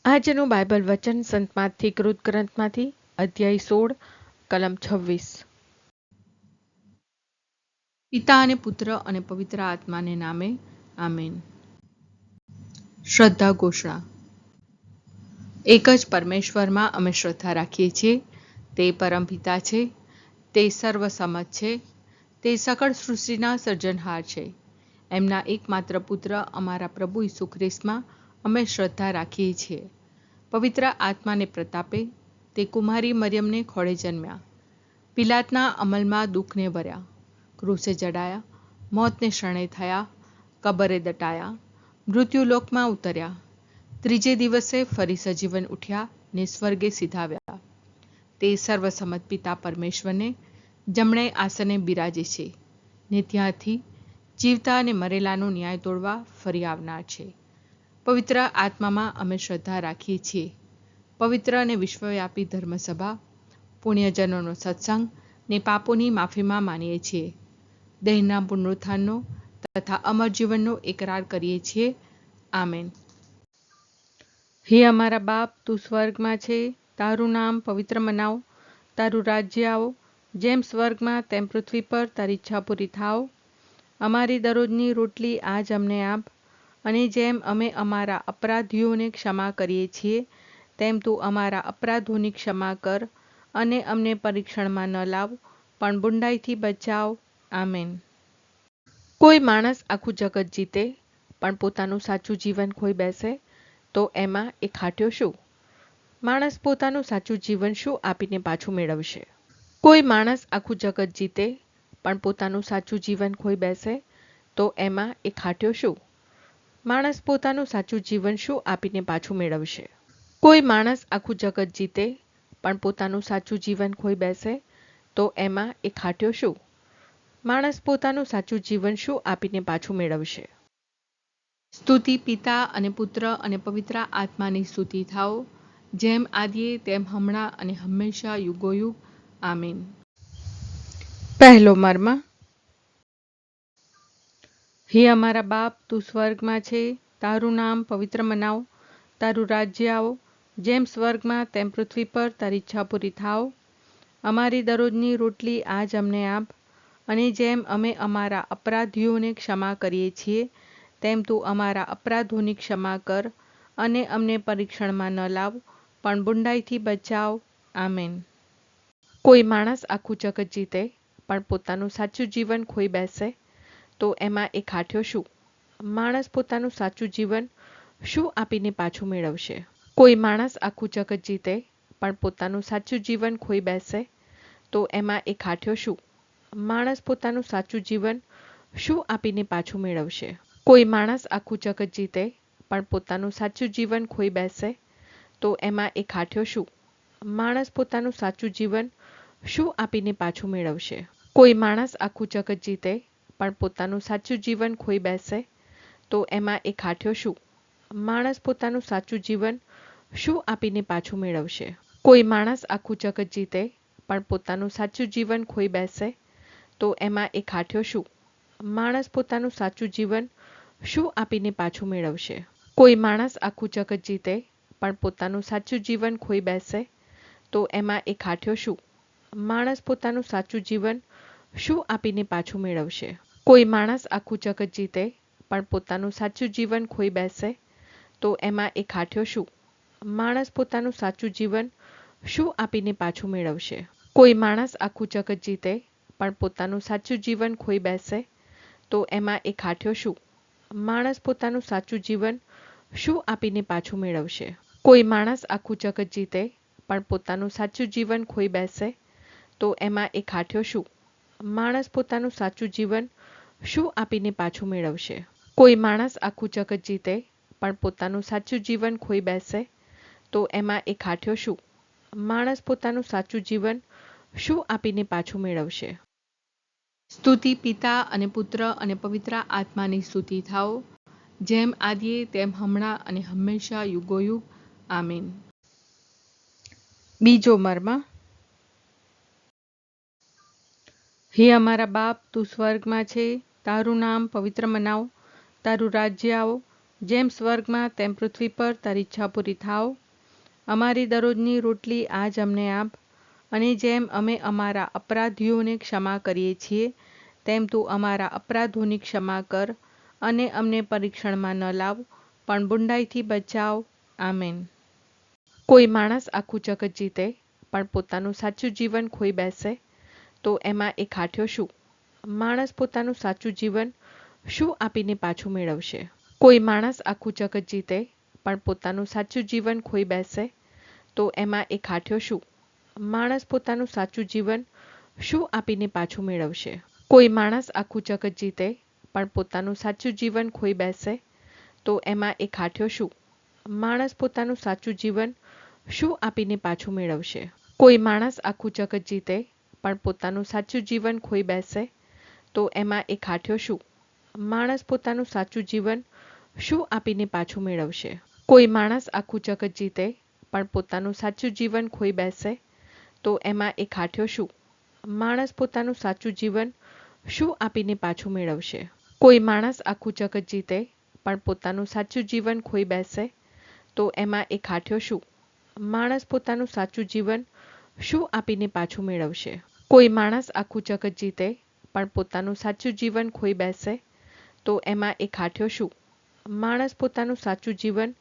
આજનું બાઇબલ વચન સંતમાંથી કૃત ગ્રંથમાંથી અધ્યાય 16 કલમ 26। પિતા અને પુત્ર અને પવિત્ર આત્માને નામે આમેન। શ્રદ્ધા ઘોષણા। એક જ પરમેશ્વરમાં અમે શ્રદ્ધા રાખીએ છીએ। તે પરમપિતા છે, તે સર્વસમત છે, તે સકળ સૃષ્ટિના સર્જનહાર છે। એમના એકમાત્ર પુત્ર અમારા પ્રભુ ઈસુ ખ્રિસ્તમાં અમે શ્રદ્ધા રાખીએ છીએ। પવિત્ર આત્માને પ્રતાપે તે કુમારી મરિયમને ખોળે જન્મ્યા, પિલાતના અમલમાં દુઃખને વર્યા, ક્રૂસે જડાયા, મોતને શરણે થયા, કબરે દટાયા, મૃત્યુલોકમાં ઉતર્યા, ત્રીજે દિવસે ફરી સજીવન ઉઠ્યા ને સ્વર્ગે સિધાવ્યા। તે સર્વસમત પિતા પરમેશ્વરને જમણે આસને બિરાજે છે ને ત્યાંથી જીવતા અને મરેલાનો ન્યાય તોડવા ફરી આવનાર છે। પવિત્ર આત્મામાં અમે શ્રદ્ધા રાખીએ છીએ। પવિત્ર અને વિશ્વવ્યાપી ધર્મસભા, પુણ્યજનોનો સત્સંગ ને પાપોની માફીમાં માનીએ છીએ। દેહના પુનરુત્થાનનો તથા અમર જીવનનો એકરાર કરીએ છીએ। આમેન। હે અમારા બાપ, તું સ્વર્ગમાં છે, તારું નામ પવિત્ર મનાવ, તારું રાજ્ય આવો, જેમ સ્વર્ગમાં તેમ પૃથ્વી પર તારી ઈચ્છા પૂરી થાવ। અમારી દરરોજની રોટલી આજ અમને આપ, અને જેમ અમે અમારા અપરાધીઓને ક્ષમા કરીએ છીએ તેમ તું અમારા અપરાધોની ક્ષમા કર, અને અમને પરીક્ષણમાં ન લાવ પણ બુંડાઈથી બચાવ। આમેન। કોઈ માણસ આખું જગત જીતે પણ પોતાનું સાચું જીવન ખોઈ બેસે તો એમાં એ ખાટ્યો શું? માણસ પોતાનું સાચું જીવન શું આપીને પાછું મેળવશે? કોઈ માણસ આખું જગત જીતે પણ પોતાનું સાચું જીવન ખોઈ બેસે તો એમાં એ ખાટ્યો શું? માણસ પોતાનું સાચું જીવન શું આપીને પાછું મેળવશે? કોઈ માણસ આખું જગત જીતે પણ પોતાનું સાચું જીવન ખોઈ બેસે તો એમાં એ ખાટ્યો શું? માણસ પોતાનું સાચું જીવન શું આપીને પાછું મેળવશે? સ્તુતિ પિતા અને પુત્ર અને પવિત્ર આત્માની સ્તુતિ થાઓ, જેમ આદિએ તેમ હમણાં અને હંમેશા યુગોયુગ। આમીન। પહેલો મર્મ। હે અમારા બાપ, તું સ્વર્ગમાં છે, તારું નામ પવિત્ર મનાવ, તારું રાજ્ય આવો, જેમ સ્વર્ગમાં તેમ પૃથ્વી પર તારી ઈચ્છા પૂરી થાવ। અમારી દરરોજની રોટલી આજ અમને આપ, અને જેમ અમે અમારા અપરાધીઓને ક્ષમા કરીએ છીએ તેમ તું અમારા અપરાધોની ક્ષમા કર, અને અમને પરીક્ષણમાં ન લાવ પણ બુંડાઈથી બચાવ। આમેન। કોઈ માણસ આખું જગત જીતે પણ પોતાનું સાચું જીવન ખોઈ બેસે તો એમાં એ ખાટ્યો શું? માણસ પોતાનું સાચું જીવન શું આપીને પાછું મેળવશે? કોઈ માણસ આખું જગત જીતે પણ પોતાનું સાચું જીવન ખોઈ બેસે તો એમાં એ ખાટ્યો શું? માણસ પોતાનું સાચું જીવન શું આપીને પાછું મેળવશે? કોઈ માણસ આખું જગત જીતે પણ પોતાનું સાચું જીવન ખોઈ બેસે તો એમાં એ ખાટ્યો શું? માણસ પોતાનું સાચું જીવન શું આપીને પાછું મેળવશે? કોઈ માણસ આખું જગત જીતે પણ પોતાનું સાચું જીવન ખોઈ બેસે તો એમાં એ ખાટ્યો શું? માણસ પોતાનું સાચું જીવન શું આપીને પાછું મેળવશે? કોઈ માણસ આખું જગત જીતે પણ પોતાનું સાચું જીવન ખોઈ બેસે તો એમાં એ ખાટ્યો શું? માણસ પોતાનું સાચું જીવન શું આપીને પાછું મેળવશે? કોઈ માણસ આખું જગત જીતે પણ પોતાનું સાચું જીવન ખોઈ બેસે તો એમાં એ ખાટ્યો શું? માણસ પોતાનું સાચું જીવન શું આપીને પાછું મેળવશે? કોઈ માણસ આખું જગત જીતે પણ પોતાનું સાચું જીવન ખોઈ બેસે તો એમાં એ ખાટ્યો શું? માણસ પોતાનું સાચું જીવન શું આપીને પાછું મેળવશે? કોઈ માણસ આખું જગત જીતે પણ પોતાનું સાચું જીવન ખોઈ બેસે તો એમાં એ ખાટ્યો શું? માણસ પોતાનું સાચું જીવન શું આપીને પાછું મેળવશે? કોઈ માણસ આખું જગત જીતે પણ પોતાનું સાચું જીવન ખોઈ બેસે તો એમાં એ ખાટ્યો શું? માણસ પોતાનું સાચું જીવન શું આપીને પાછું મેળવશે? કોઈ માણસ આખું જગત જીતે પણ પોતાનું સાચું જીવન ખોઈ બેસે તો એમાં એ ખાટ્યો શું? માણસ પોતાનું સાચું જીવન શું આપીને પાછું મેળવશે? સ્તુતિ પિતા અને પુત્ર અને પવિત્ર આત્માની સ્તુતિ થાઓ, જેમ આદિએ તેમ હમણાં અને હંમેશા યુગોયુગ। આમીન। બીજો મર્મ। હે અમારા બાપ, તું સ્વર્ગમાં છે, તારું નામ પવિત્ર મનાવ, તારું રાજ્ય આવો, જેમ સ્વર્ગમાં તેમ પૃથ્વી પર તારી ઈચ્છા પૂરી થાવ. અમારી દરરોજની રોટલી આજ અમને આપ, અને જેમ અમે અમારા અપરાધીઓને ક્ષમા કરીએ છીએ તેમ તું અમારા અપરાધોની ક્ષમા કર, અને અમને પરીક્ષણમાં ન લાવ, પણ બુંડાઈથી બચાવ. આમેન. કોઈ માણસ આખું જગત જીતે પણ પોતાનું સાચું જીવન ખોઈ બેસે તો એમાં એ ખાટ્યો શું? માણસ પોતાનું સાચું જીવન શું આપીને પાછું મેળવશે? કોઈ માણસ આખું જગત જીતે પણ પોતાનું સાચું જીવન ખોઈ બેસે તો એમાં એ ખાટ્યો શું? માણસ પોતાનું સાચું જીવન શું આપીને પાછું મેળવશે? કોઈ માણસ આખું જગત જીતે પણ પોતાનું સાચું જીવન ખોઈ બેસે તો એમાં એ ખાટ્યો શું? માણસ પોતાનું સાચું જીવન શું આપીને પાછું મેળવશે? કોઈ માણસ આખું જગત જીતે પણ પોતાનું સાચું જીવન ખોઈ બેસે તો એમાં એ ખાટ્યો શું? માણસ પોતાનું સાચું જીવન શું આપીને પાછું મેળવશે? કોઈ માણસ આખું જગત જીતે પણ પોતાનું સાચું જીવન ખોઈ બેસે તો એમાં એ ખાટ્યો શું? માણસ પોતાનું સાચું જીવન શું આપીને પાછું મેળવશે? કોઈ માણસ આખું જગત જીતે પણ પોતાનું સાચું જીવન ખોઈ બેસે તો એમાં એ ખાટ્યો શું? માણસ પોતાનું સાચું જીવન શું આપીને પાછું મેળવશે? કોઈ માણસ આખું જગત જીતે પણ પોતાનું સાચું જીવન ખોઈ બેસે તો એમાં એ ખાટ્યો શું? માણસ પોતાનું સાચું જીવન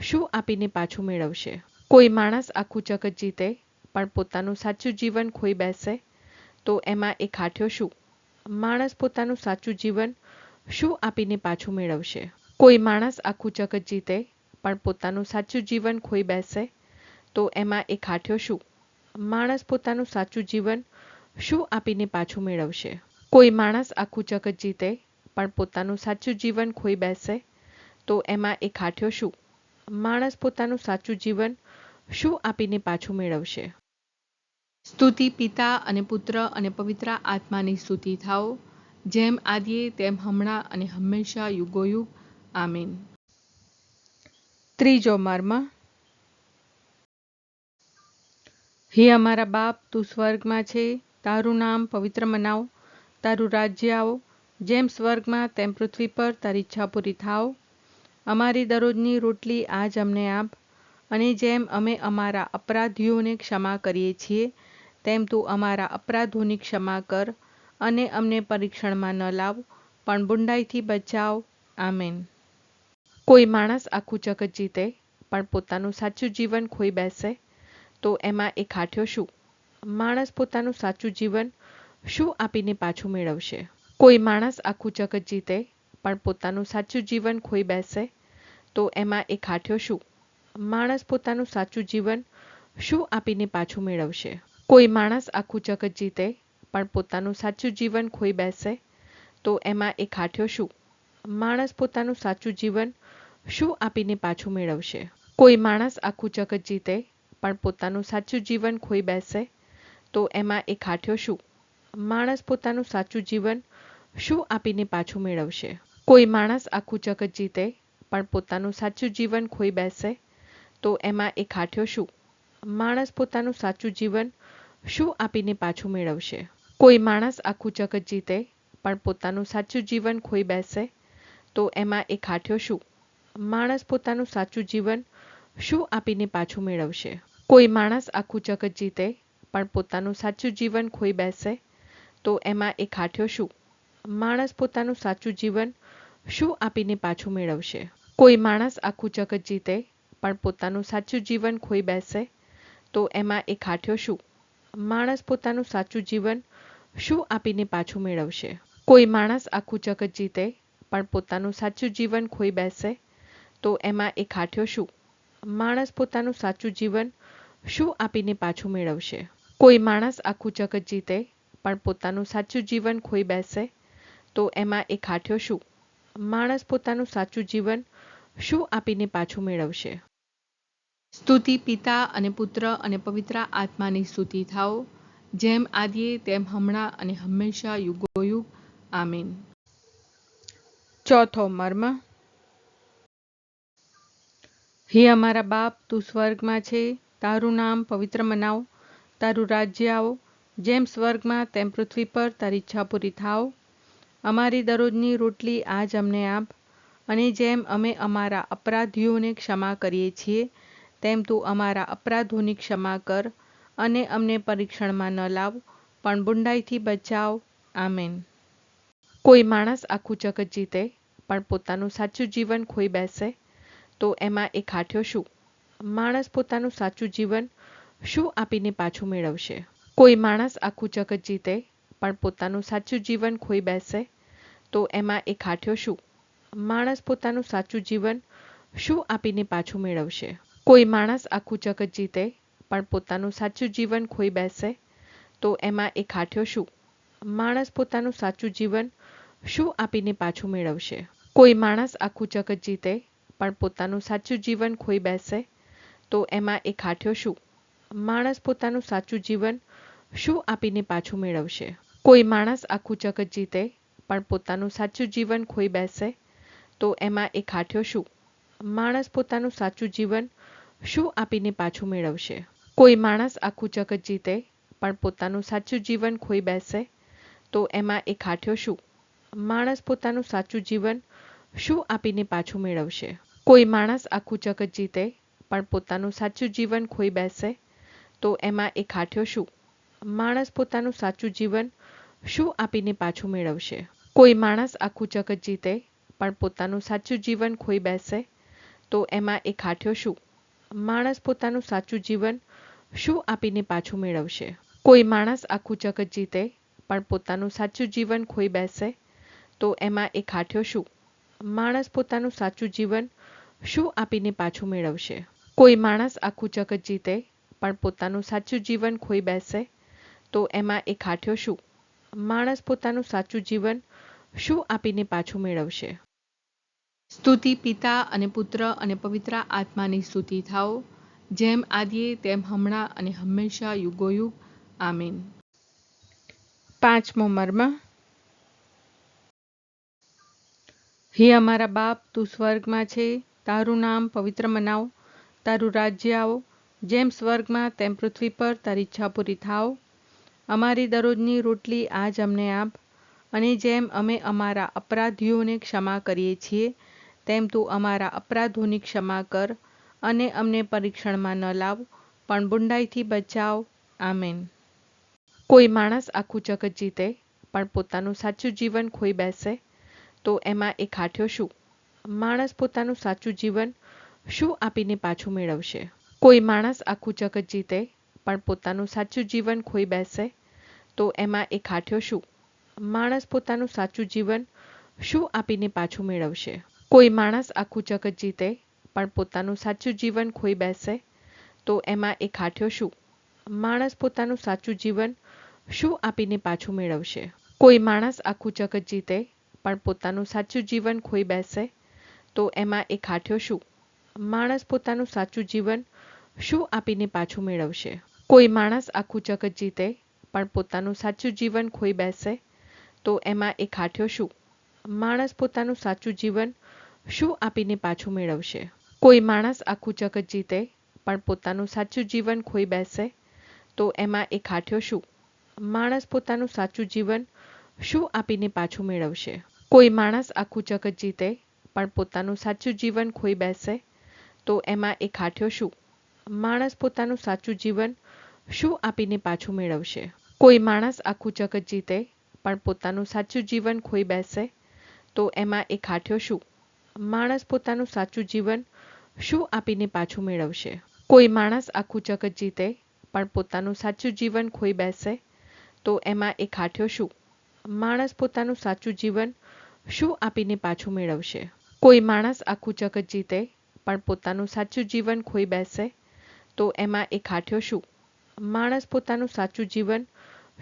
શું આપીને પાછું મેળવશે? કોઈ માણસ આખું જગત જીતે પણ પોતાનું સાચું જીવન ખોઈ બેસે તો એમાં એ ખાટ્યો શું? માણસ પોતાનું સાચું જીવન શું આપીને પાછું મેળવશે? કોઈ માણસ આખું જગત જીતે પણ પોતાનું સાચું જીવન ખોઈ બેસે તો એમાં એ ખાટ્યો શું? માણસ પોતાનું સાચું જીવન શું આપીને પાછું મેળવશે? કોઈ માણસ આખું જગત જીતે પણ પોતાનું સાચું જીવન ખોઈ બેસે તો એમાં એ ખાટ્યો શું? માણસ પોતાનું સાચું જીવન શું આપીને પાછું મેળવશે? સ્તુતિ પિતા અને પુત્ર અને પવિત્ર આત્માની સ્તુતિ થાઓ, જેમ આદિએ તેમ હમણાં અને હંમેશા યુગોયુગ. આમીન. ત્રીજો મર્મ. હે અમારા બાપ, તું સ્વર્ગમાં છે, તારું નામ પવિત્ર મનાવ, તારું રાજ્ય આવો, જેમ સ્વર્ગમાં તેમ પૃથ્વી પર તારી ઈચ્છા પૂરી થાવ. અમારી દરરોજની રોટલી આજ અમને આપ, અને જેમ અમે અમારા અપરાધીઓને ક્ષમા કરીએ છીએ તેમ તું અમારા અપરાધોની ક્ષમા કર, અને અમને પરીક્ષણમાં ન લાવ, પણ બુંડાઈથી બચાવ. આમેન. કોઈ માણસ આખું જગત જીતે પણ પોતાનું સાચું જીવન ખોઈ બેસે તો એમાં એ ખાટ્યો શું? માણસ પોતાનું સાચું જીવન શું આપીને પાછું મેળવશે? કોઈ માણસ આખું જગત જીતે પણ પોતાનું સાચું જીવન ખોઈ બેસે તો એમાં એ ખાટ્યો શું? માણસ પોતાનું સાચું જીવન શું આપીને પાછું મેળવશે? કોઈ માણસ આખું જગત જીતે પણ પોતાનું સાચું જીવન ખોઈ બેસે તો એમાં એ ખાટ્યો શું? માણસ પોતાનું સાચું જીવન શું આપીને પાછું મેળવશે? કોઈ માણસ આખું જગત જીતે પણ પોતાનું સાચું જીવન ખોઈ બેસે તો એમાં એ ખાટ્યો શું? માણસ પોતાનું સાચું જીવન શું આપીને પાછું મેળવશે? કોઈ માણસ આખું જગત જીતે પણ પોતાનું સાચું જીવન ખોઈ બેસે તો એમાં એ ખાટ્યો શું? માણસ પોતાનું સાચું જીવન શું આપીને પાછું મેળવશે? કોઈ માણસ આખું જગત જીતે પણ પોતાનું સાચું જીવન ખોઈ બેસે તો એમાં એ ખાટ્યો શું? માણસ પોતાનું સાચું જીવન શું આપીને પાછું મેળવશે? કોઈ માણસ આખું જગત જીતે પણ પોતાનું સાચું જીવન ખોઈ બેસે તો એમાં એ ખાટ્યો શું? માણસ પોતાનું સાચું જીવન શું આપીને પાછું મેળવશે? કોઈ માણસ આખું જગત જીતે પણ પોતાનું સાચું જીવન ખોઈ બેસે તો એમાં એ ખાટ્યો શું? માણસ પોતાનું સાચું જીવન શું આપીને પાછું મેળવશે? કોઈ માણસ આખું જગત જીતે પણ પોતાનું સાચું જીવન ખોઈ બેસે તો એમાં એ ખાટ્યો શું? માણસ પોતાનું સાચું જીવન શું આપીને પાછું મેળવશે? કોઈ માણસ આખું જગત જીતે પણ પોતાનું સાચું જીવન ખોઈ બેસે તો એમાં એ ખાટ્યો શું? માણસ પોતાનું સાચું જીવન શું આપીને પાછું મેળવશે? સ્તુતિ પિતા અને પુત્ર અને પવિત્ર આત્માની સ્તુતિ થાઓ, જેમ આદિએ તેમ હમણાં અને હંમેશા યુગોયુગ. આમીન. ચોથો મર્મ. હે અમારા બાપ, તું સ્વર્ગમાં છે, તારું નામ પવિત્ર મનાવ, તારું રાજ્ય આવો, જેમ સ્વર્ગમાં તેમ પૃથ્વી પર તારી ઈચ્છા પૂરી થાવ. અમારી દરરોજની રોટલી આજ અમને આપ, અને જેમ અમે અમારા અપરાધીઓને ક્ષમા કરીએ છીએ તેમ તું અમારા અપરાધોની ક્ષમા કર અને અમને પરીક્ષણમાં ન લાવ પણ બુંડાઈથી બચાવ. આમેન. કોઈ માણસ આખું જગત જીતે પણ પોતાનું સાચું જીવન ખોઈ બેસે તો એમાં એ ખાટ્યો શું? માણસ પોતાનું સાચું જીવન શું આપીને પાછું મેળવશે? કોઈ માણસ આખું જગત જીતે પણ પોતાનું સાચું જીવન ખોઈ બેસે તો એમાં એ ખાટ્યો શું? માણસ પોતાનું સાચું જીવન શું આપીને પાછું મેળવશે? કોઈ માણસ આખું જગત જીતે પણ પોતાનું સાચું જીવન ખોઈ બેસે તો એમાં એ ખાટ્યો શું? માણસ પોતાનું સાચું જીવન શું આપીને પાછું મેળવશે? કોઈ માણસ આખું જગત જીતે પણ પોતાનું સાચું જીવન ખોઈ બેસે તો એમાં એ ખાટ્યો શું? માણસ પોતાનું સાચું જીવન શું આપીને પાછું મેળવશે? કોઈ માણસ આખું જગત જીતે પણ પોતાનું સાચું જીવન ખોઈ બેસે તો એમાં એ ખાટ્યો શું? માણસ પોતાનું સાચું જીવન શું આપીને પાછું મેળવશે? કોઈ માણસ આખું જગત જીતે પણ પોતાનું સાચું જીવન ખોઈ બેસે તો એમાં એ ખાટ્યો શું? માણસ પોતાનું સાચું જીવન શું આપીને પાછું મેળવશે? કોઈ માણસ આખું જગત જીતે પણ પોતાનું સાચું જીવન ખોઈ બેસે તો એમાં એ ખાટ્યો શું? માણસ પોતાનું સાચું જીવન શું આપીને પાછું મેળવશે? કોઈ માણસ આખું જગત જીતે પણ પોતાનું સાચું જીવન ખોઈ બેસે તો એમાં એ ખાટ્યો શું? માણસ પોતાનું સાચું જીવન શું આપીને પાછું મેળવશે? કોઈ માણસ આખું જગત જીતે પણ પોતાનું સાચું જીવન ખોઈ બેસે તો એમાં એ ખાટ્યો શું? માણસ પોતાનું સાચું જીવન શું આપીને પાછું મેળવશે? કોઈ માણસ આખું જગત જીતે પણ પોતાનું સાચું જીવન ખોઈ બેસે તો એમાં એ ખાટ્યો શું? માણસ પોતાનું સાચું જીવન શું આપીને પાછું મેળવશે? સ્તુતિ પિતા અને પુત્ર અને પવિત્ર આત્માની સ્તુતિ થાઓ, જેમ આદિએ તેમ હમણાં અને હંમેશા યુગોયુગ. આમીન. પાંચમો મર્મ. હે અમારા બાપ, તું સ્વર્ગમાં છે, તારું નામ પવિત્ર મનાવ, તારું રાજ્ય આવો, જેમ સ્વર્ગમાં તેમ પૃથ્વી પર તારી ઈચ્છા પૂરી થાવ. અમારી દરરોજની રોટલી આજ અમને આપ, અને જેમ અમે અમારા અપરાધીઓને ક્ષમા કરીએ છીએ તેમ તું અમારા અપરાધોની ક્ષમા કર અને અમને પરીક્ષણમાં ન લાવ પણ બુંડાઈથી બચાવ. આમેન. કોઈ માણસ આખું જગત જીતે પણ પોતાનું સાચું જીવન ખોઈ બેસે તો એમાં એ ખાટ્યો શું? માણસ પોતાનું સાચું જીવન શું આપીને પાછું મેળવશે? કોઈ માણસ આખું જગત જીતે પણ પોતાનું સાચું જીવન ખોઈ બેસે તો એમાં એ ખાટ્યો શું? માણસ પોતાનું સાચું જીવન શું આપીને પાછું મેળવશે? કોઈ માણસ આખું જગત જીતે પણ પોતાનું સાચું જીવન ખોઈ બેસે તો એમાં એ ખાટ્યો શું? માણસ પોતાનું સાચું જીવન શું આપીને પાછું મેળવશે? કોઈ માણસ આખું જગત જીતે પણ પોતાનું સાચું જીવન ખોઈ બેસે તો એમાં એ ખાટ્યો શું? માણસ પોતાનું સાચું જીવન શું આપીને પાછું મેળવશે? કોઈ માણસ આખું જગત જીતે પણ પોતાનું સાચું જીવન ખોઈ બેસે તો એમાં એ ખાટ્યો શું? માણસ પોતાનું સાચું જીવન શું આપીને પાછું મેળવશે? કોઈ માણસ આખું જગત જીતે પણ પોતાનું સાચું જીવન ખોઈ બેસે તો એમાં એ ખાટ્યો શું? માણસ પોતાનું સાચું જીવન શું આપીને પાછું મેળવશે? કોઈ માણસ આખું જગત જીતે પણ પોતાનું સાચું જીવન ખોઈ બેસે તો એમાં એ ખાટ્યો શું? માણસ પોતાનું સાચું જીવન શું આપીને પાછું મેળવશે? કોઈ માણસ આખું જગત જીતે પણ પોતાનું સાચું જીવન ખોઈ બેસે તો એમાં એ ખાટ્યો શું? માણસ પોતાનું સાચું જીવન શું આપીને પાછું મેળવશે? કોઈ માણસ આખું જગત જીતે પણ પોતાનું સાચું જીવન ખોઈ બેસે તો એમાં એ ખાટ્યો શું? માણસ પોતાનું સાચું જીવન શું આપીને પાછું મેળવશે? કોઈ માણસ આખું જગત જીતે પણ પોતાનું સાચું જીવન ખોઈ બેસે તો એમાં એ ખાટ્યો શું? માણસ પોતાનું સાચું જીવન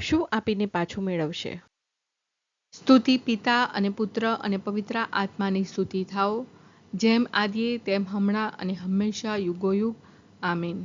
શું આપીને પાછું મેળવશે? સ્તુતિ પિતા અને પુત્ર અને પવિત્ર આત્માની સ્તુતિ થાઓ, જેમ આદિએ તેમ હમણાં અને હંમેશા યુગોયુગ. આમીન.